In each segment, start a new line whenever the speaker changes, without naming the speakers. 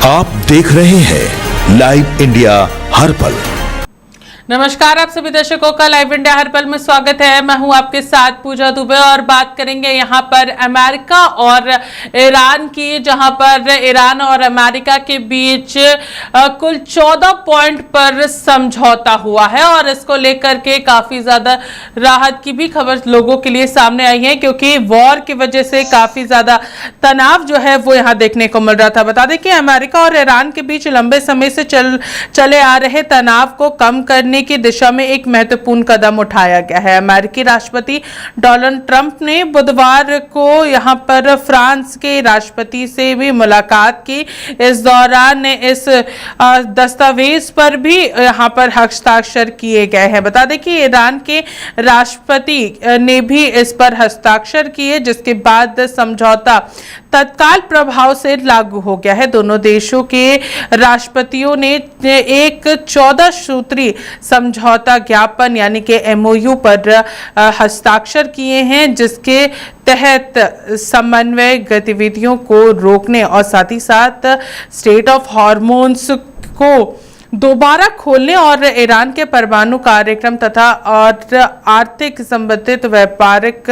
आप देख रहे हैं लाइव इंडिया हर पल।
नमस्कार, आप सभी दर्शकों का लाइव इंडिया हर पल में स्वागत है। मैं हूं आपके साथ पूजा दुबे और बात करेंगे यहां पर अमेरिका और ईरान की, जहां पर ईरान और अमेरिका के बीच कुल 14 पॉइंट पर समझौता हुआ है और इसको लेकर के काफी ज्यादा राहत की भी खबर लोगों के लिए सामने आई है, क्योंकि वॉर की वजह से काफी ज्यादा तनाव जो है वो यहाँ देखने को मिल रहा था। बता दें कि अमेरिका और ईरान के बीच लंबे समय से चले आ रहे तनाव को कम करने की दिशा में एक महत्वपूर्ण कदम उठाया गया है। अमेरिकी राष्ट्रपति डोनाल्ड ट्रंप ने बुधवार को यहां पर फ्रांस के राष्ट्रपति से भी मुलाकात की। इस दौरान इस दस्तावेज पर भी यहां पर हस्ताक्षर किए गए हैं। बता दें कि ईरान के राष्ट्रपति ने भी इस पर हस्ताक्षर किए, जिसके बाद समझौता तत्काल प्रभाव से लागू हो गया है। दोनों देशों के राष्ट्रपतियों ने एक 14 सूत्री समझौता ज्ञापन यानी कि एमओयू पर हस्ताक्षर किए हैं, जिसके तहत समन्वय गतिविधियों को रोकने और साथ ही साथ स्टेट ऑफ हॉर्मोन्स को दोबारा खोलने और ईरान के परमाणु कार्यक्रम तथा और आर्थिक संबंधित व्यापारिक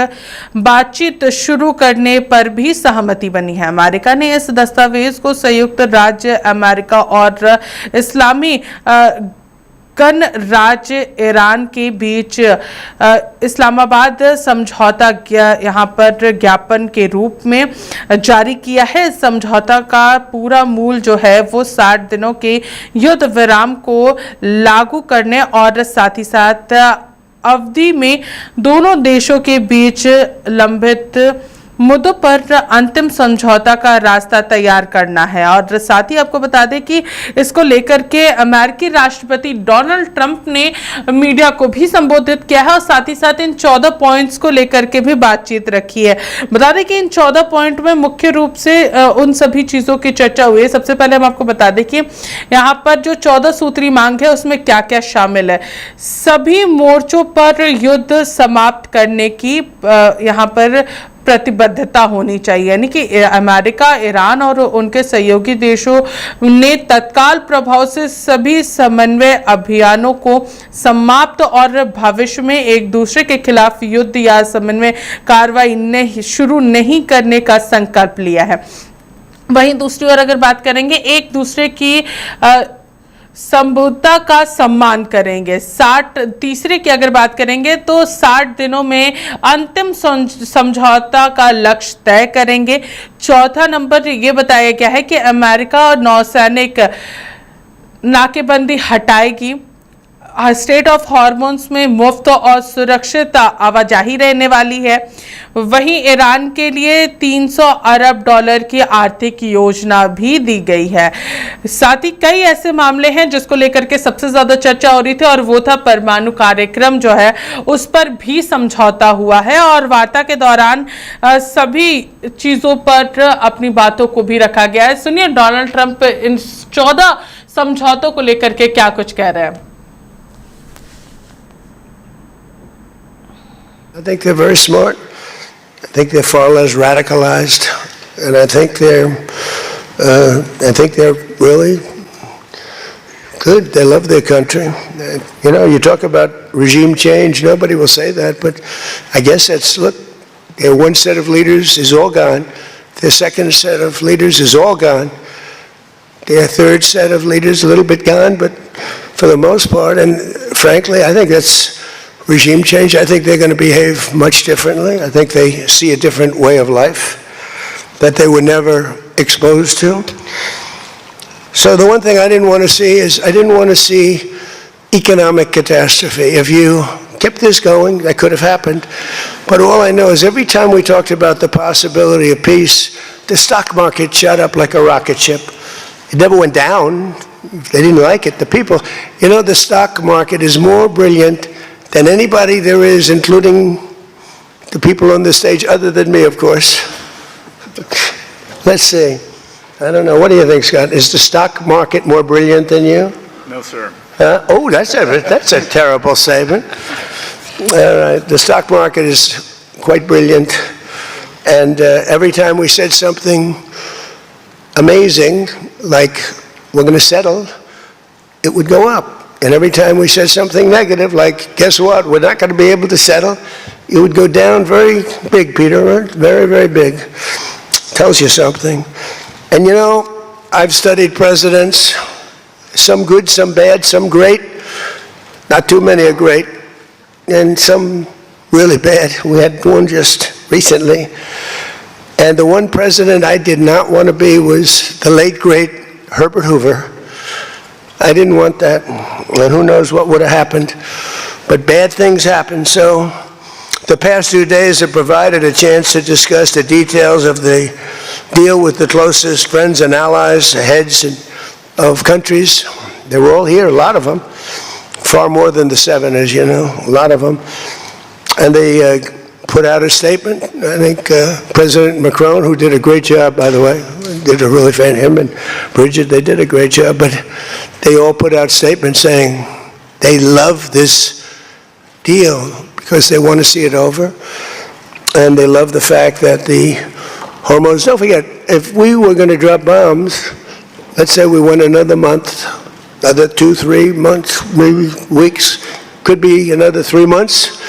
बातचीत शुरू करने पर भी सहमति बनी है। अमेरिका ने इस दस्तावेज को संयुक्त राज्य अमेरिका और इस्लामी गणराज्य ईरान के बीच इस्लामाबाद समझौता यहाँ पर ज्ञापन के रूप में जारी किया है। इस समझौता का पूरा मूल जो है वो 60 दिनों के युद्ध विराम को लागू करने और साथ ही साथ अवधि में दोनों देशों के बीच लंबित मुद्दों पर अंतिम समझौता का रास्ता तैयार करना है। और साथ ही आपको बता दें कि इसको लेकर के अमेरिकी राष्ट्रपति डोनाल्ड ट्रंप ने मीडिया को भी संबोधित किया है और साथ ही साथ इन 14 पॉइंट्स को लेकर के भी बातचीत रखी है। बता दें कि इन 14 पॉइंट में मुख्य रूप से उन सभी चीज़ों की चर्चा हुई है। सबसे पहले हम आपको बता दें कि यहाँ पर जो 14 सूत्री मांग है उसमें क्या क्या शामिल है। सभी मोर्चों पर युद्ध समाप्त करने की यहाँ पर प्रतिबद्धता होनी चाहिए, यानी कि अमेरिका, ईरान और उनके सहयोगी देशों ने तत्काल प्रभाव से सभी समन्वय अभियानों को समाप्त और भविष्य में एक दूसरे के खिलाफ युद्ध या समन्वय कार्रवाई शुरू नहीं करने का संकल्प लिया है। वहीं दूसरी ओर अगर बात करेंगे, एक दूसरे की संबद्धता का सम्मान करेंगे। तीसरे की अगर बात करेंगे तो 60 दिनों में अंतिम समझौता का लक्ष्य तय करेंगे। चौथा नंबर ये बताया गया है कि अमेरिका और नौसैनिक नाकेबंदी हटाएगी। स्टेट ऑफ हॉर्मोन्स में मुफ्त और सुरक्षित आवाजाही रहने वाली है। वहीं ईरान के लिए 300 अरब डॉलर की आर्थिक योजना भी दी गई है। साथ ही कई ऐसे मामले हैं जिसको लेकर के सबसे ज्यादा चर्चा हो रही थी और वो था परमाणु कार्यक्रम जो है उस पर भी समझौता हुआ है। और वार्ता के दौरान सभी चीजों पर अपनी बातों को भी रखा गया है। सुनिए डोनाल्ड ट्रंप इन 14 समझौतों को लेकर के क्या कुछ कह रहे हैं।
I think they're very smart. I think they're far less radicalized, and I think they're really good. They love their country. You know, you talk about regime change. Nobody will say that, but I guess look. Their one set of leaders is all gone. Their second set of leaders is all gone. Their third set of leaders a little bit gone, but for the most part, and frankly, I think that's regime change. I think they're going to behave much differently. I think they see a different way of life that they were never exposed to. So the one thing I didn't want to see is I didn't want to see economic catastrophe. If you kept this going, that could have happened. But all I know is every time we talked about the possibility of peace, the stock market shot up like a rocket ship. It never went down. They didn't like it. The people, you know, the stock market is more brilliant than anybody there is, including the people on the stage, other than me, of course. Let's see. I don't know. What do you think, Scott? Is the stock market more brilliant than you?
No, sir.
Oh, that's a terrible statement. All right. The stock market is quite brilliant. And every time we said something amazing, like we're going to settle, it would go up. And every time we said something negative, like, guess what, we're not going to be able to settle, it would go down very big, Peter, right? Very, very big. Tells you something. And you know, I've studied presidents, some good, some bad, some great. Not too many are great, and some really bad. We had one just recently. And the one president I did not want to be was the late, great Herbert Hoover. I didn't want that, and who knows what would have happened. But bad things happen, so the past 2 days have provided a chance to discuss the details of the deal with the closest friends and allies, heads of countries. They were all here, a lot of them, far more than the 7, as you know, a lot of them. And they put out a statement. I think President Macron, who did a great job, by the way, did a really fan, him and Bridget, they did a great job, but they all put out statements saying they love this deal because they want to see it over, and they love the fact that the hormones, don't forget, if we were going to drop bombs, let's say we went another month, another 2-3 months, maybe weeks, could be another 3 months,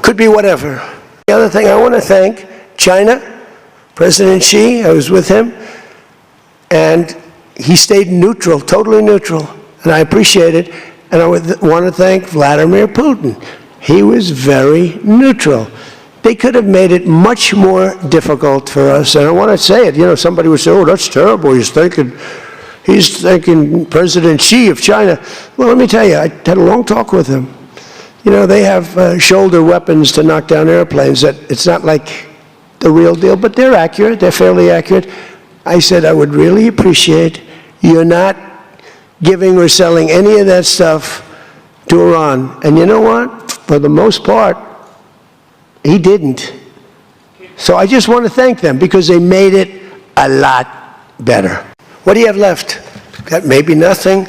could be whatever. The other thing, I want to thank China, President Xi. I was with him, and he stayed neutral, totally neutral, and I appreciate it. And I want to thank Vladimir Putin. He was very neutral. They could have made it much more difficult for us. And I want to say it, you know, somebody would say, oh, that's terrible. He's thanking President Xi of China. Well, let me tell you, I had a long talk with him. You know, they have shoulder weapons to knock down airplanes. That it's not like the real deal, but they're accurate. They're fairly accurate. I said, I would really appreciate you're not giving or selling any of that stuff to Iran. And you know what? For the most part, he didn't. So I just want to thank them because they made it a lot better. What do you have left? Got maybe nothing,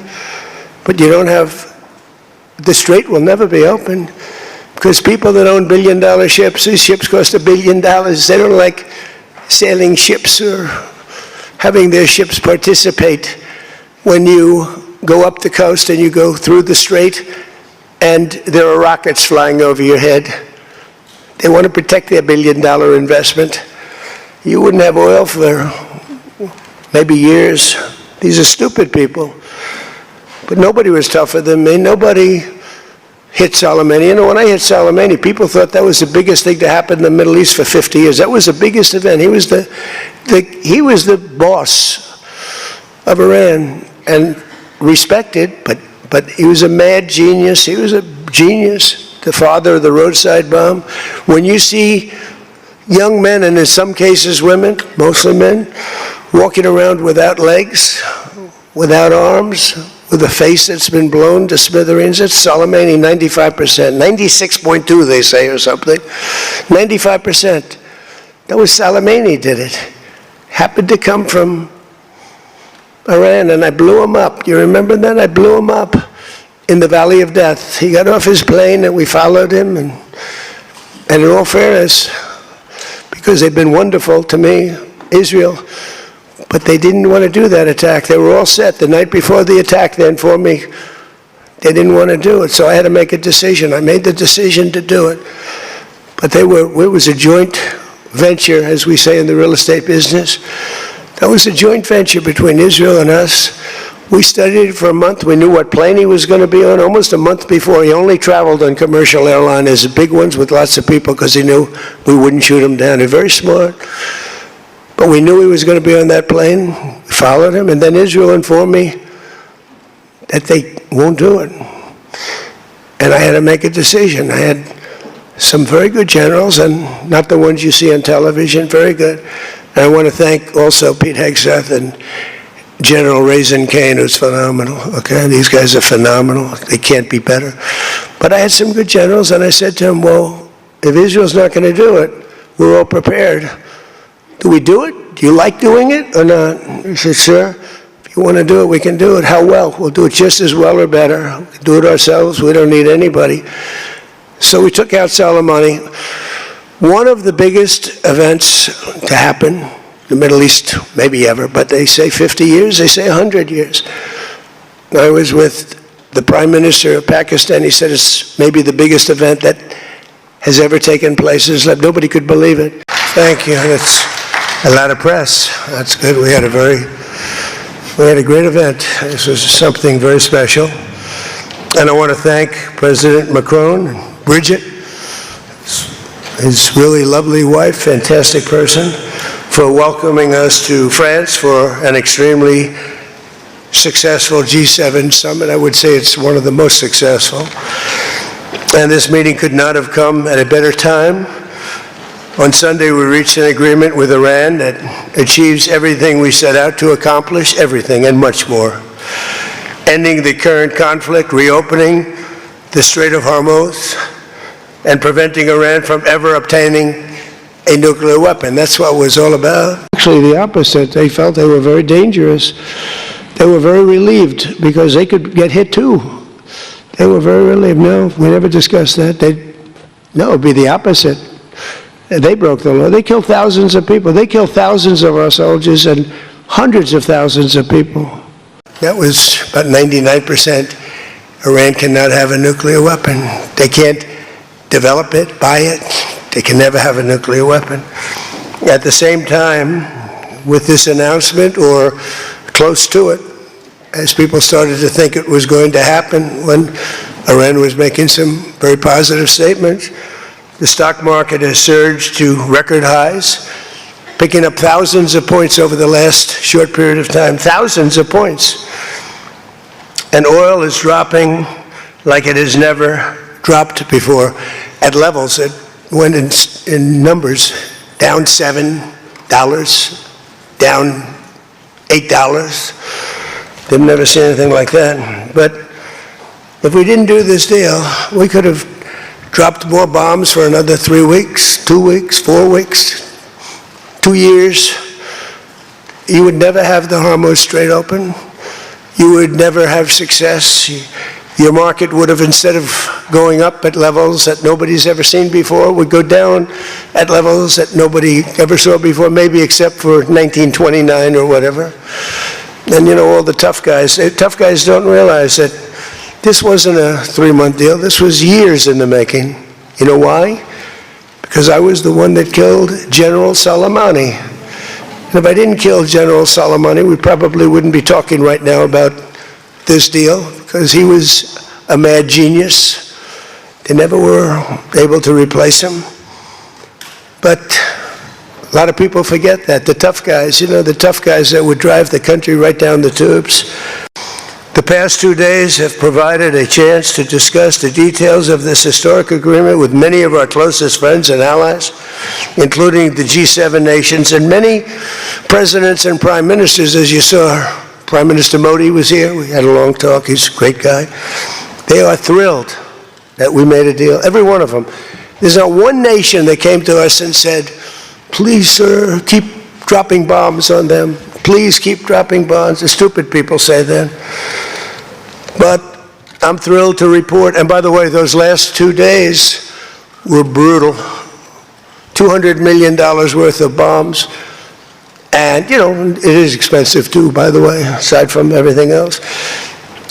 but you don't have, the strait will never be open because people that own billion-dollar ships, these ships cost $1 billion. They don't like sailing ships or having their ships participate when you go up the coast and you go through the strait and there are rockets flying over your head. They want to protect their $1 billion investment. You wouldn't have oil for maybe years. These are stupid people. But nobody was tougher than me. Nobody hit Soleimani. You know, when I hit Soleimani, people thought that was the biggest thing to happen in the Middle East for 50 years. That was the biggest event. He was the boss of Iran and respected, but he was a mad genius. He was a genius, the father of the roadside bomb. When you see young men, and in some cases women, mostly men, walking around without legs, without arms, with a face that's been blown to smithereens, it's Soleimani, 95%, 96.2 they say or something, 95%. That was Soleimani did it. Happened to come from Iran, and I blew him up. You remember that? I blew him up in the Valley of Death. He got off his plane and we followed him, and in all fairness, because they've been wonderful to me, Israel, but they didn't want to do that attack. They were all set. The night before the attack, they informed me they didn't want to do it, so I had to make a decision. I made the decision to do it. But it was a joint venture, as we say in the real estate business. That was a joint venture between Israel and us. We studied it for a month. We knew what plane he was going to be on almost a month before. He only traveled on commercial airliners, big ones with lots of people, because he knew we wouldn't shoot him down. He's very smart. But we knew he was going to be on that plane. We followed him, and then Israel informed me that they won't do it. And I had to make a decision. I had some very good generals, and not the ones you see on television, very good. And I want to thank also Pete Hegseth and General Raisin Kane, who's phenomenal. Okay, these guys are phenomenal. They can't be better. But I had some good generals, and I said to him, well, if Israel's not going to do it, we're all prepared. Do we do it? Do you like doing it or not? He said, sir, if you want to do it, we can do it. How well? We'll do it just as well or better. We can do it ourselves. We don't need anybody. So we took out Soleimani. One of the biggest events to happen the Middle East, maybe ever, but they say 50 years, they say 100 years. I was with the Prime Minister of Pakistan. He said it's maybe the biggest event that has ever taken place. Nobody could believe it. Thank you. That's a lot of press. That's good. We had a great event. This was something very special. And I want to thank President Macron and Bridget, his really lovely wife, fantastic person, for welcoming us to France for an extremely successful G7 summit. I would say it's one of the most successful. And this meeting could not have come at a better time. On Sunday, we reached an agreement with Iran that achieves everything we set out to accomplish, everything and much more. Ending the current conflict, reopening the Strait of Hormuz, and preventing Iran from ever obtaining a nuclear weapon. That's what it was all about. Actually, the opposite. They felt they were very dangerous. They were very relieved because they could get hit too. They were very relieved. No, we never discussed that. No, it would be the opposite. They broke the law. They killed thousands of people. They killed thousands of our soldiers and hundreds of thousands of people. That was about 99%. Iran cannot have a nuclear weapon. They can't develop it, buy it. They can never have a nuclear weapon. At the same time, with this announcement, or close to it, as people started to think it was going to happen when Iran was making some very positive statements, the stock market has surged to record highs, picking up thousands of points over the last short period of time, thousands of points. And oil is dropping like it has never dropped before, at levels that went in numbers, down $7, down $8. They've never seen anything like that. But if we didn't do this deal, we could have dropped more bombs for another 3 weeks, 2 weeks, 4 weeks, 2 years. You would never have the Hormuz Strait open. You would never have success. Your market would have, instead of going up at levels that nobody's ever seen before, would go down at levels that nobody ever saw before, maybe except for 1929 or whatever. And you know, all the tough guys don't realize that this wasn't a 3-month deal. This was years in the making. You know why? Because I was the one that killed General Soleimani. And if I didn't kill General Soleimani, we probably wouldn't be talking right now about this deal, because he was a mad genius. They never were able to replace him. But a lot of people forget that. The tough guys, you know, the tough guys that would drive the country right down the tubes. The past 2 days have provided a chance to discuss the details of this historic agreement with many of our closest friends and allies, including the G7 nations and many presidents and prime ministers. As you saw, Prime Minister Modi was here. We had a long talk. He's a great guy. They are thrilled that we made a deal, every one of them. There's not one nation that came to us and said, please, sir, keep dropping bombs on them. Please keep dropping bombs. The stupid people say that. But I'm thrilled to report, and by the way, those last 2 days were brutal. $200 million worth of bombs. And, you know, it is expensive too, by the way, aside from everything else.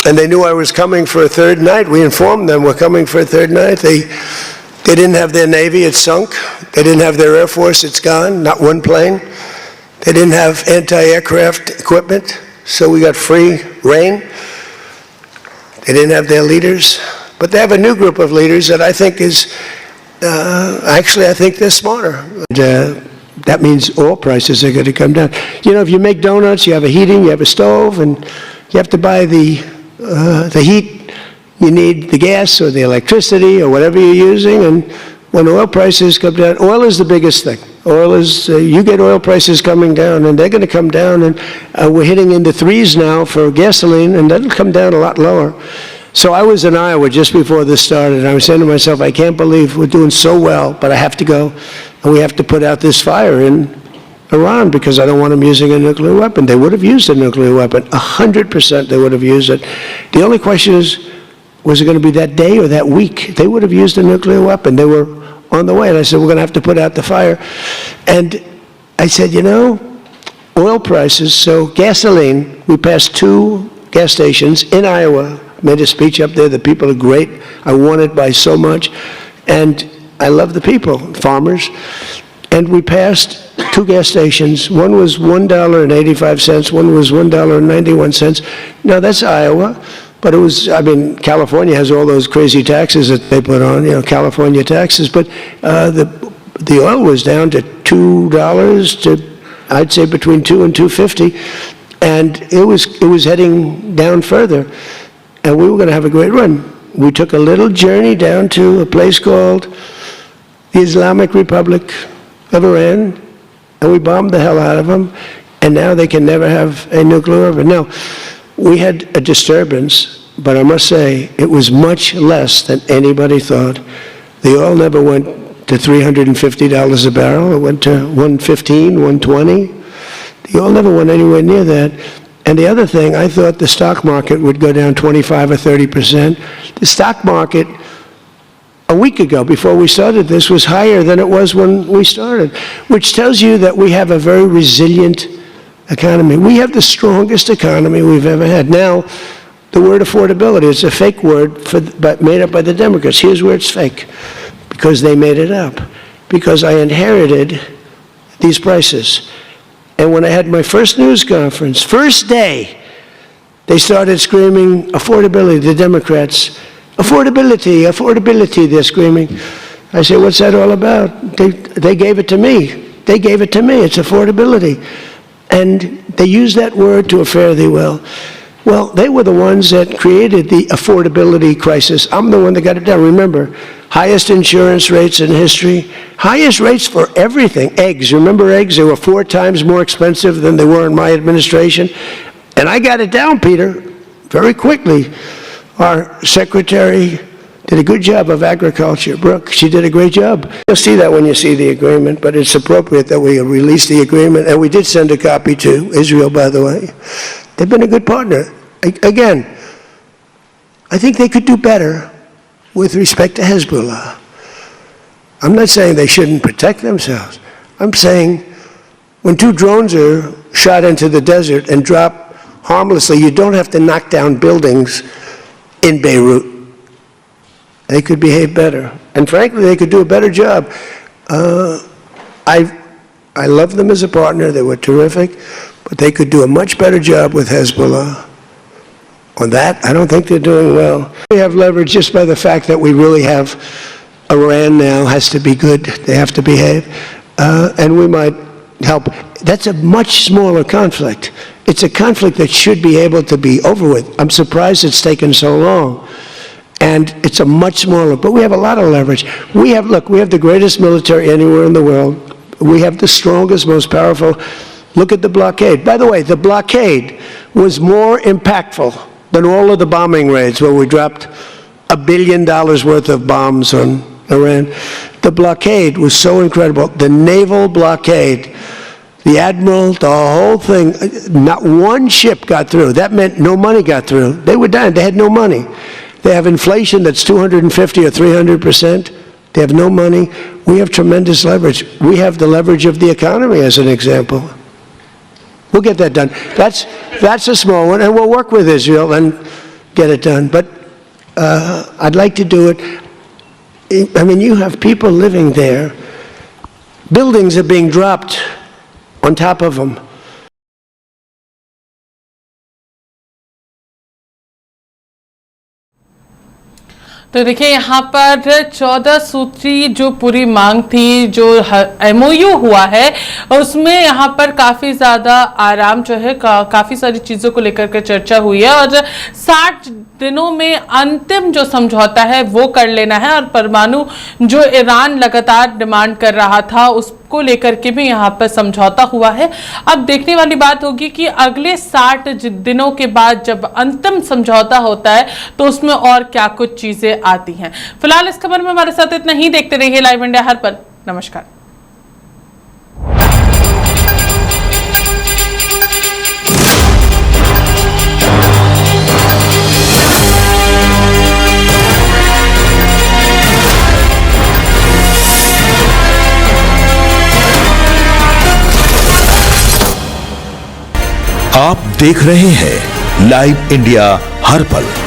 And they knew I was coming for a third night. We informed them we're coming for a third night. They didn't have their Navy, it's sunk. They didn't have their Air Force, it's gone, not one plane. They didn't have anti-aircraft equipment, so we got free reign. They didn't have their leaders. But they have a new group of leaders that I think is, actually I think they're smarter. That means oil prices are going to come down. You know, if you make donuts, you have a heating, you have a stove, and you have to buy the heat. You need the gas or the electricity or whatever you're using, and when oil prices come down, oil is the biggest thing. Oil is, you get oil prices coming down, and they're going to come down, and we're hitting into 3s now for gasoline, and that'll come down a lot lower. So I was in Iowa just before this started, and I was saying to myself, I can't believe we're doing so well, but I have to go, and we have to put out this fire in Iran because I don't want them using a nuclear weapon. They would have used a nuclear weapon. 100% they would have used it. The only question is, was it going to be that day or that week? They would have used a nuclear weapon. They were on the way, and I said, we're going to have to put out the fire. And I said, you know, oil prices, so gasoline, we passed 2 gas stations in Iowa, made a speech up there. The people are great. I won it by so much. And I love the people, farmers. And we passed 2 gas stations. One was $1.85, one was $1.91. Now, that's Iowa. But it was, I mean, California has all those crazy taxes that they put on, California taxes. But the oil was down to $2 to, I'd say, between $2 and $2.50, and it was heading down further, and we were going to have a great run. We took a little journey down to a place called the Islamic Republic of Iran, and we bombed the hell out of them, and now they can never have a nuclear weapon. Now, we had a disturbance, but I must say it was much less than anybody thought. The oil never went to $350 a barrel. It went to $115, $120. The oil never went anywhere near that. And the other thing, I thought the stock market would go down 25 or 30%. The stock market a week ago, before we started this, was higher than it was when we started, which tells you that we have a very resilient economy. We have the strongest economy we've ever had. Now, the word affordability is a fake word made up by the Democrats. Here's where it's fake. Because they made it up. Because I inherited these prices. And when I had my first news conference, first day, they started screaming affordability, the Democrats. Affordability, affordability, they're screaming. I said, what's that all about? They gave it to me. They gave it to me. It's affordability. And they used that word to a fare thee well. Well, they were the ones that created the affordability crisis. I'm the one that got it down. Remember, highest insurance rates in history, highest rates for everything. Eggs, remember eggs? They were 4 times more expensive than they were in my administration. And I got it down, Peter, very quickly. Our secretary did a good job of agriculture. Brooke, she did a great job. You'll see that when you see the agreement, but it's appropriate that we release the agreement. And we did send a copy to Israel, by the way. They've been a good partner. Again, I think they could do better with respect to Hezbollah. I'm not saying they shouldn't protect themselves. I'm saying when 2 drones are shot into the desert and drop harmlessly, you don't have to knock down buildings in Beirut. They could behave better. And frankly, they could do a better job. I love them as a partner. They were terrific. But they could do a much better job with Hezbollah. On that, I don't think they're doing well. We have leverage just by the fact that we really have Iran now has to be good. They have to behave. And we might help. That's a much smaller conflict. It's a conflict that should be able to be over with. I'm surprised it's taken so long. And it's a much smaller, but we have a lot of leverage. We have the greatest military anywhere in the world. We have the strongest, most powerful. Look at the blockade. By the way, the blockade was more impactful than all of the bombing raids where we dropped $1 billion worth of bombs on Iran. The blockade was so incredible. The naval blockade, the admiral, the whole thing, not one ship got through. That meant no money got through. They were dying. They had no money. They have inflation that's 250 or 300%. They have no money. We have tremendous leverage. We have the leverage of the economy as an example. We'll get that done. That's a small one, and we'll work with Israel and get it done. But I'd like to do it. I mean, you have people living there. Buildings are being dropped on top of them.
तो देखिए यहाँ पर 14 सूत्री जो पूरी मांग थी, जो MOU हुआ है, उसमें यहाँ पर काफ़ी ज़्यादा आराम जो है, काफ़ी सारी चीज़ों को लेकर के चर्चा हुई है और 60 दिनों में अंतिम जो समझौता है वो कर लेना है। और परमाणु जो ईरान लगातार डिमांड कर रहा था उसको लेकर के भी यहाँ पर समझौता हुआ है। अब देखने वाली बात होगी कि अगले 60 दिनों के बाद जब अंतिम समझौता होता है तो उसमें और क्या कुछ चीजें आती हैं। फिलहाल इस खबर में हमारे साथ इतना ही। देखते रहिए लाइव इंडिया हर पल। नमस्कार।
देख रहे हैं लाइव इंडिया हर पल।